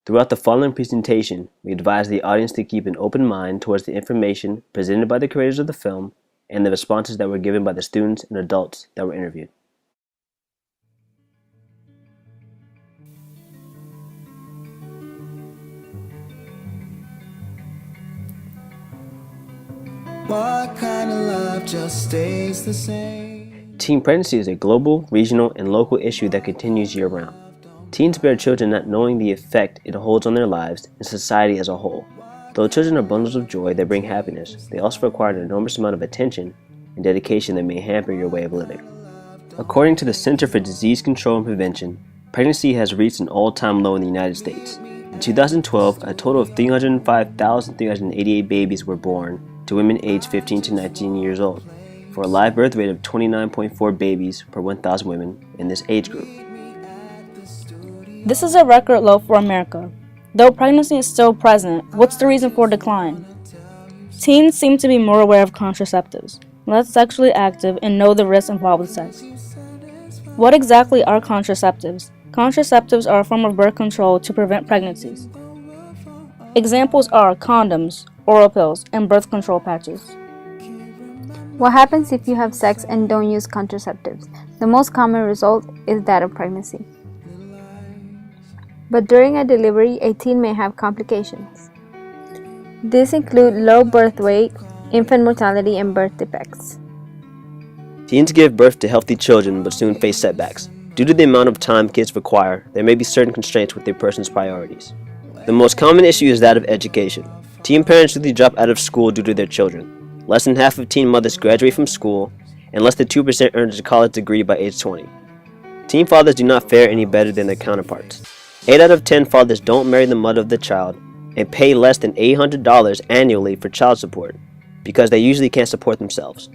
Throughout the following presentation, we advise the audience to keep an open mind towards the information presented by the creators of the film and the responses that were given by the students and adults that were interviewed. What kind of love just stays the same? Teen pregnancy is a global, regional, and local issue that continues year-round. Teens bear children not knowing the effect it holds on their lives and society as a whole. Though children are bundles of joy that bring happiness, they also require an enormous amount of attention and dedication that may hamper your way of living. According to the Center for Disease Control and Prevention, pregnancy has reached an all-time low in the United States. In 2012, a total of 305,388 babies were born to women aged 15 to 19 years old, for a live birth rate of 29.4 babies per 1,000 women in this age group. This is a record low for America. Though pregnancy is still present, what's the reason for decline? Teens seem to be more aware of contraceptives, less sexually active, and know the risks involved with sex. What exactly are contraceptives? Contraceptives are a form of birth control to prevent pregnancies. Examples are condoms, oral pills, and birth control patches. What happens if you have sex and don't use contraceptives? The most common result is that of pregnancy. But during a delivery, a teen may have complications. These include low birth weight, infant mortality, and birth defects. Teens give birth to healthy children but soon face setbacks. Due to the amount of time kids require, there may be certain constraints with their person's priorities. The most common issue is that of education. Teen parents usually drop out of school due to their children. Less than half of teen mothers graduate from school, and less than 2% earn a college degree by age 20. Teen fathers do not fare any better than their counterparts. 8 out of 10 fathers don't marry the mother of the child and pay less than $800 annually for child support because they usually can't support themselves.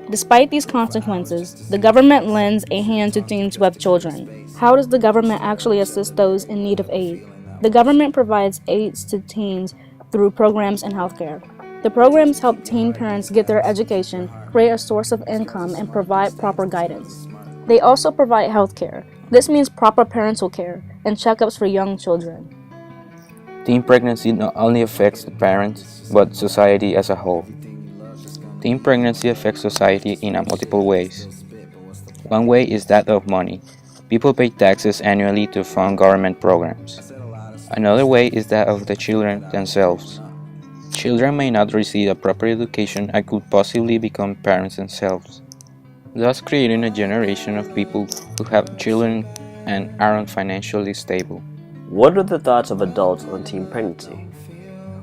Despite these consequences, the government lends a hand to teens who have children. How does the government actually assist those in need of aid? The government provides aids to teens through programs and healthcare. The programs help teen parents get their education, create a source of income, and provide proper guidance. They also provide healthcare. This means proper parental care and checkups for young children. Teen pregnancy not only affects the parents, but society as a whole. Teen pregnancy affects society in multiple ways. One way is that of money. People pay taxes annually to fund government programs. Another way is that of the children themselves. Children may not receive a proper education and could possibly become parents themselves, thus creating a generation of people who have children and aren't financially stable. What are the thoughts of adults on teen pregnancy?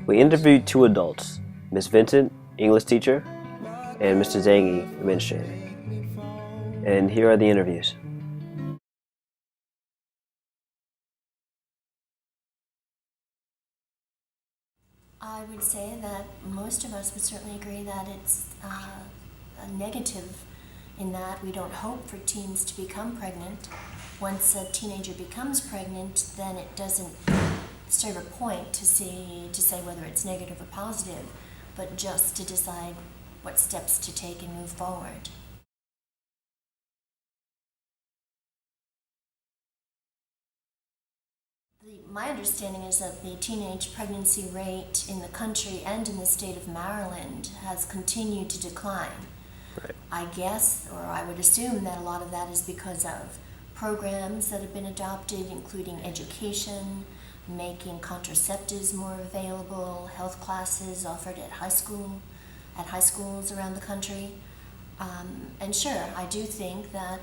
We interviewed 2 adults, Ms. Vincent, English teacher, and Mr. Zangi, administrator. And here are the interviews. I would say that most of us would certainly agree that it's a negative in that we don't hope for teens to become pregnant. Once a teenager becomes pregnant, then it doesn't serve a point to say whether it's negative or positive, but just to decide what steps to take and move forward. My understanding is that the teenage pregnancy rate in the country and in the state of Maryland has continued to decline. Right. I guess, or I would assume that a lot of that is because of programs that have been adopted, including education, making contraceptives more available, health classes offered at high schools around the country. And sure, I do think that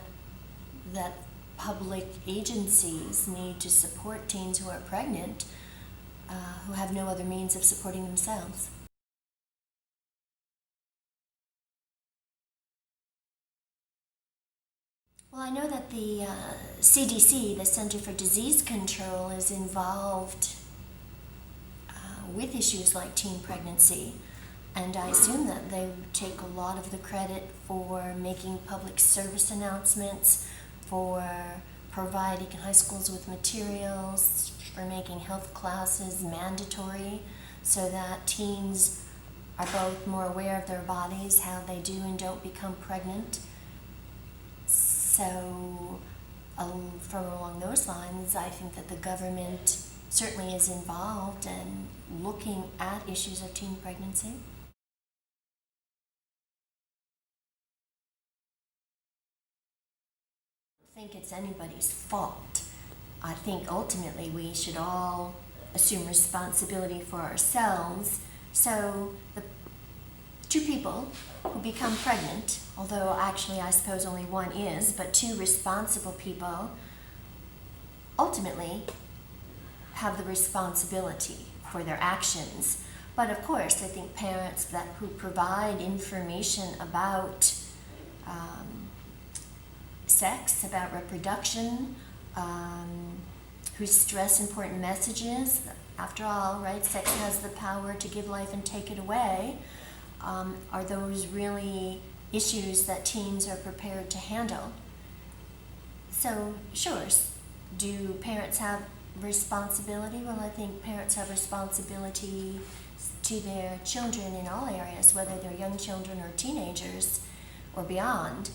public agencies need to support teens who are pregnant, who have no other means of supporting themselves. Well, I know that the CDC, the Center for Disease Control, is involved with issues like teen pregnancy, and I assume that they take a lot of the credit for making public service announcements, for providing high schools with materials, for making health classes mandatory so that teens are both more aware of their bodies, how they do and don't become pregnant. So from along those lines, I think that the government certainly is involved in looking at issues of teen pregnancy. I don't think it's anybody's fault. I think ultimately we should all assume responsibility for ourselves. So the two people who become pregnant, although actually I suppose only one is, but two responsible people ultimately have the responsibility for their actions. But of course, I think parents who provide information about sex, about reproduction, who stress important messages. After all, right, sex has the power to give life and take it away. Are those really issues that teens are prepared to handle? So, sure, do parents have responsibility? Well, I think parents have responsibility to their children in all areas, whether they're young children or teenagers or beyond.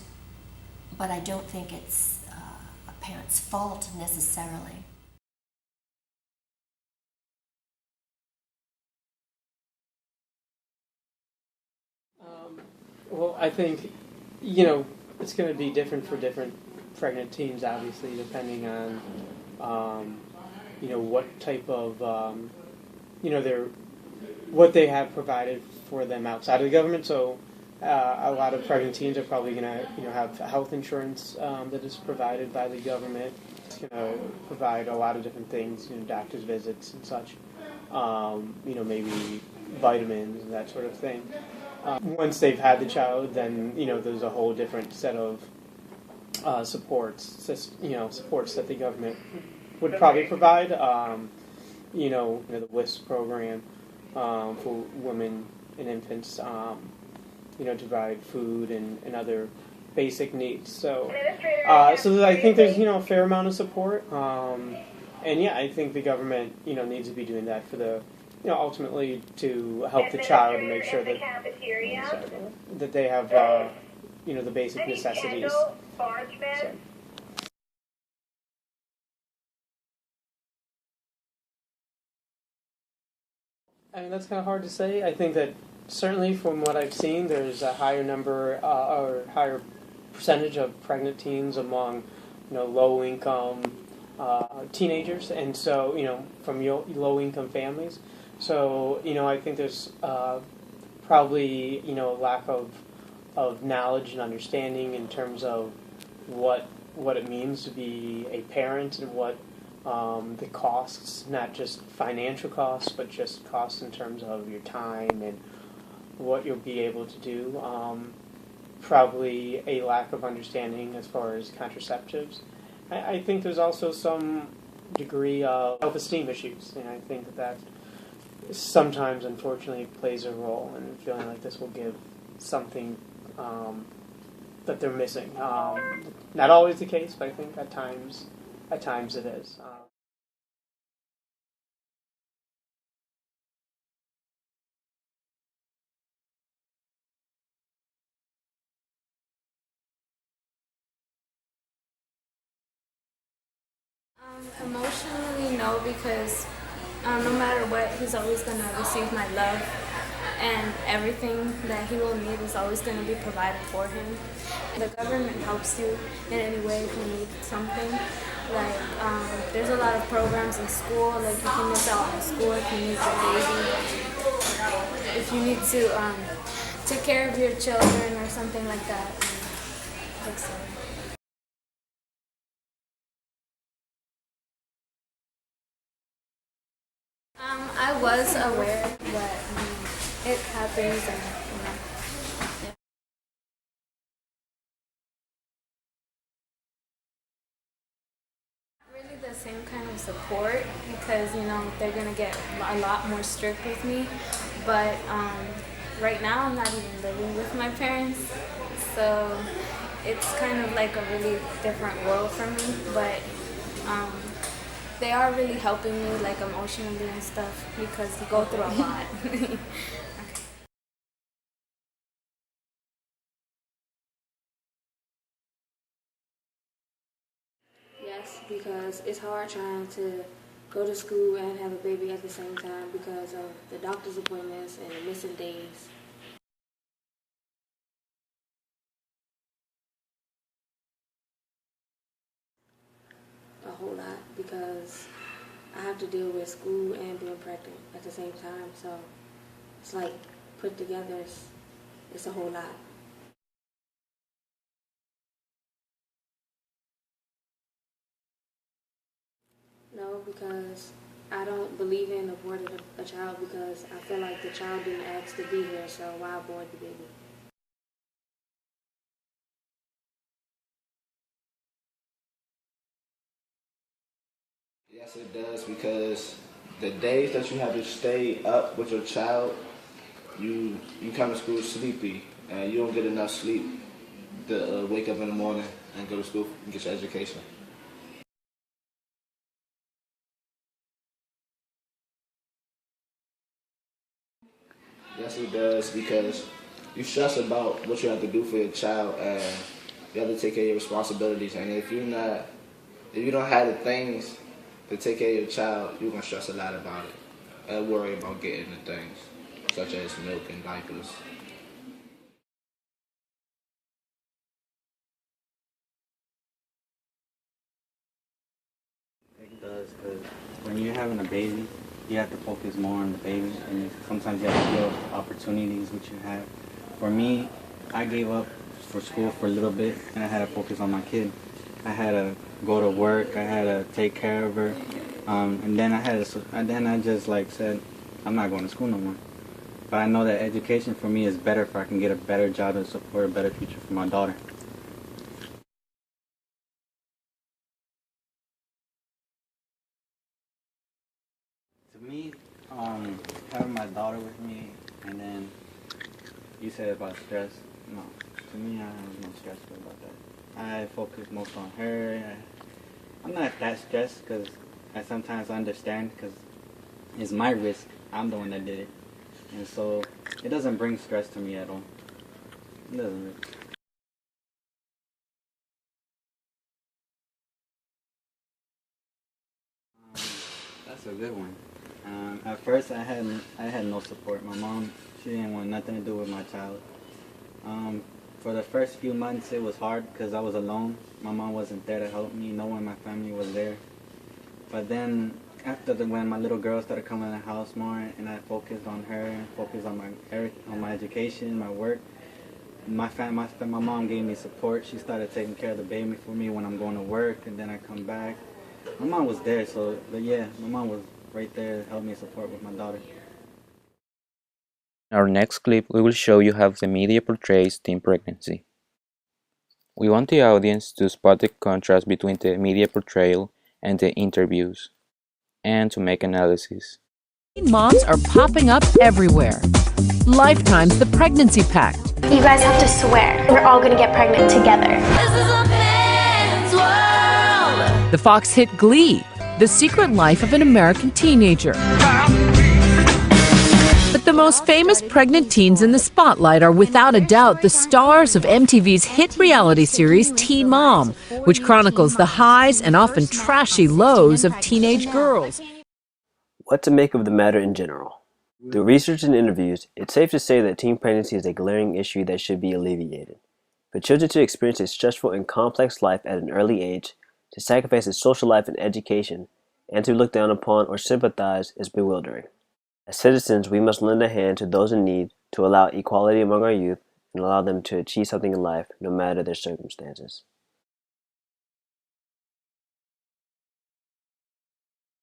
But I don't think it's a parent's fault necessarily. Well, I think, it's going to be different for different pregnant teens, obviously, depending on, what type of, what they have provided for them outside of the government. So a lot of pregnant teens are probably going to, have health insurance that is provided by the government. It's going to provide a lot of different things, doctor's visits and such, maybe vitamins and that sort of thing. Once they've had the child, then there's a whole different set of supports that the government would probably provide. The WISP program for women and infants, to provide food and other basic needs. So I think there's a fair amount of support, and I think the government needs to be doing that for the. Ultimately to help the child and make sure that they have, the basic necessities. So. I mean, that's kind of hard to say. I think that certainly from what I've seen, there's a higher number or higher percentage of pregnant teens among, low-income teenagers, and so, from low-income families. So, I think there's probably, a lack of knowledge and understanding in terms of what it means to be a parent and what the costs, not just financial costs, but just costs in terms of your time and what you'll be able to do. Probably a lack of understanding as far as contraceptives. I think there's also some degree of self-esteem issues, and I think that sometimes, unfortunately, plays a role in feeling like this will give something that they're missing. Not always the case, but I think at times it is. Emotionally, no, because no matter what, he's always going to receive my love, and everything that he will need is always going to be provided for him. The government helps you in any way if you need something. Like, there's a lot of programs in school, like you can miss out on school if you need your baby, if you need to take care of your children or something like that. Like so. I was aware that it happens, and yeah. Really the same kind of support because they're gonna get a lot more strict with me. But right now I'm not even living with my parents, so it's kind of like a really different world for me. But they are really helping me, like emotionally and stuff, because you go through a lot. Okay. Yes, because it's hard trying to go to school and have a baby at the same time because of the doctor's appointments and the missing days. A whole lot because I have to deal with school and being pregnant at the same time, so it's like put together, it's a whole lot. No, because I don't believe in aborting a child because I feel like the child didn't ask to be here, so why abort the baby? Yes, it does, because the days that you have to stay up with your child, you come to school sleepy, and you don't get enough sleep to wake up in the morning and go to school and get your education. Yes, it does, because you stress about what you have to do for your child, and you have to take care of your responsibilities. And if you don't have the things to take care of your child, you're gonna stress a lot about it and worry about getting the things, such as milk and diapers. It does, because when you're having a baby, you have to focus more on the baby, and sometimes you have to give opportunities which you have. For me, I gave up for school for a little bit, and I had to focus on my kid. I had to go to work, I had to take care of her, and then I just like said, I'm not going to school no more. But I know that education for me is better if I can get a better job and support a better future for my daughter. To me, having my daughter with me, and then you said about stress. No, to me, I have no stress about that. I focus most on her. I'm not that stressed because I sometimes understand because it's my risk. I'm the one that did it, and so it doesn't bring stress to me at all. It doesn't really. That's a good one. At first, I had no support. My mom, she didn't want nothing to do with my child. For the first few months, it was hard because I was alone. My mom wasn't there to help me. No one in my family was there. But then, when my little girl started coming to the house more, and I focused on her, focused on my education, my work, my mom gave me support. She started taking care of the baby for me when I'm going to work, and then I come back. My mom was there, but yeah, my mom was right there to help me support with my daughter. In our next clip, we will show you how the media portrays teen pregnancy. We want the audience to spot the contrast between the media portrayal and the interviews, and to make analysis. Moms are popping up everywhere. Lifetime's The Pregnancy Pact. You guys have to swear we're all gonna get pregnant together. This is a man's world. The Fox hit Glee, the secret life of an American teenager. But the most famous pregnant teens in the spotlight are without a doubt the stars of MTV's hit reality series Teen Mom, which chronicles the highs and often trashy lows of teenage girls. What to make of the matter in general? Through research and interviews, it's safe to say that teen pregnancy is a glaring issue that should be alleviated. For children to experience a stressful and complex life at an early age, to sacrifice a social life and education, and to look down upon or sympathize is bewildering. As citizens, we must lend a hand to those in need to allow equality among our youth and allow them to achieve something in life no matter their circumstances.